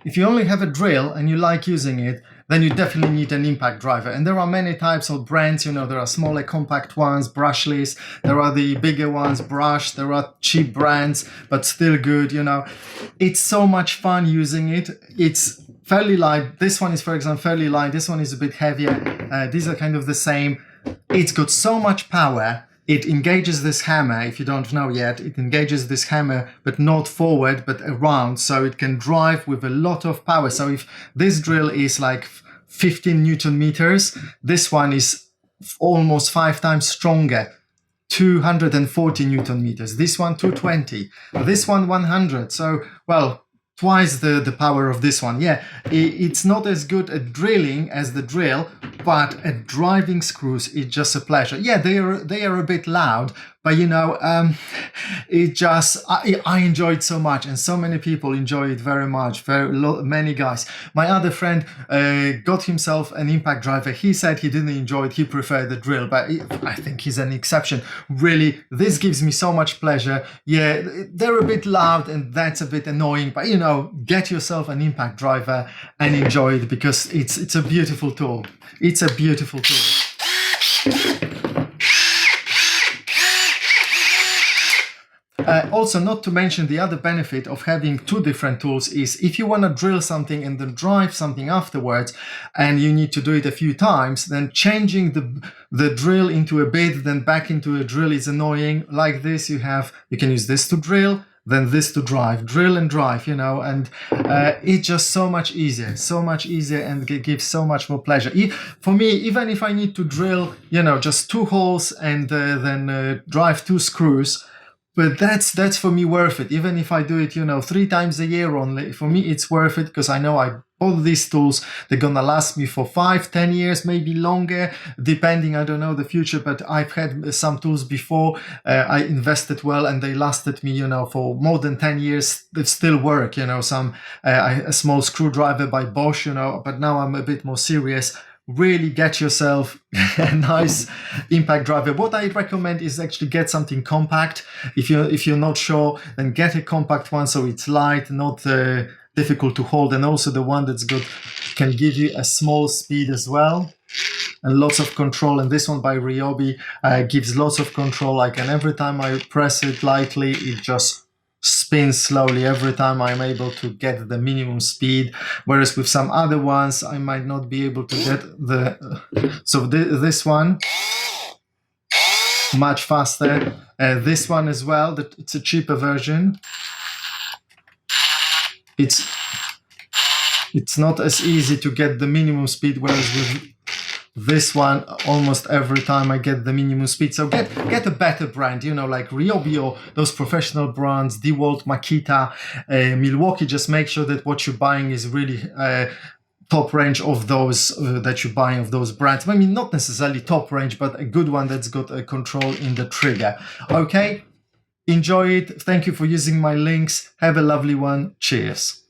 if you only have a drill and you like using it, then you definitely need an impact driver. And there are many types of brands, you know, there are smaller compact ones, brushless, there are the bigger ones, brush, there are cheap brands, but still good, you know. It's so much fun using it. It's fairly light. This one is, for example, fairly light. This one is a bit heavier. These are kind of the same. It's got so much power. It engages this hammer, if you don't know yet, it engages this hammer, but not forward, but around, so it can drive with a lot of power. So if this drill is like 15 Newton meters, this one is almost 5 times stronger, 240 Newton meters. This one, 220. This one, 100. So, well, twice the power of this one. Yeah, it's not as good at drilling as the drill, but at driving screws, it's just a pleasure. Yeah, they are a bit loud, but you know, it just, I enjoy it so much, and so many people enjoy it very much, many guys. My other friend got himself an impact driver. He said he didn't enjoy it, he preferred the drill, but I think he's an exception. Really, this gives me so much pleasure. Yeah, they're a bit loud and that's a bit annoying, but you know, get yourself an impact driver and enjoy it, because it's a beautiful tool. It's a beautiful tool. Also, not to mention, the other benefit of having 2 different tools is if you want to drill something and then drive something afterwards, and you need to do it a few times, then changing the drill into a bit, then back into a drill is annoying. Like this, you can use this to drill, then this to drive, drill and drive, you know, and it's just so much easier, and gives so much more pleasure. For me, even if I need to drill, you know, just 2 holes and then drive 2 screws, but that's for me worth it. Even if I do it, you know, 3 times a year only, for me it's worth it, because I know I bought these tools, they're gonna last me for 5-10 years, maybe longer, depending, I don't know the future, but I've had some tools before, I invested well and they lasted me, you know, for more than 10 years. They still work, you know, a small screwdriver by Bosch, you know, but now I'm a bit more serious. Really get yourself a nice impact driver. What I recommend is actually get something compact. If you're not sure, then get a compact one, so it's light, not difficult to hold, and also the one that's good can give you a small speed as well and lots of control. And this one by Ryobi gives lots of control. Every time I press it lightly, it just spins slowly. Every time I'm able to get the minimum speed, whereas with some other ones I might not be able to get this one much faster. This one as well, it's a cheaper version. It's not as easy to get the minimum speed, whereas with this one, almost every time I get the minimum speed. So get a better brand, you know, like Ryobi or those professional brands, DeWalt, Makita, Milwaukee. Just make sure that what you're buying is really top range of those that you're buying of those brands. I mean, not necessarily top range, but a good one that's got a control in the trigger. Okay, enjoy it. Thank you for using my links. Have a lovely one. Cheers.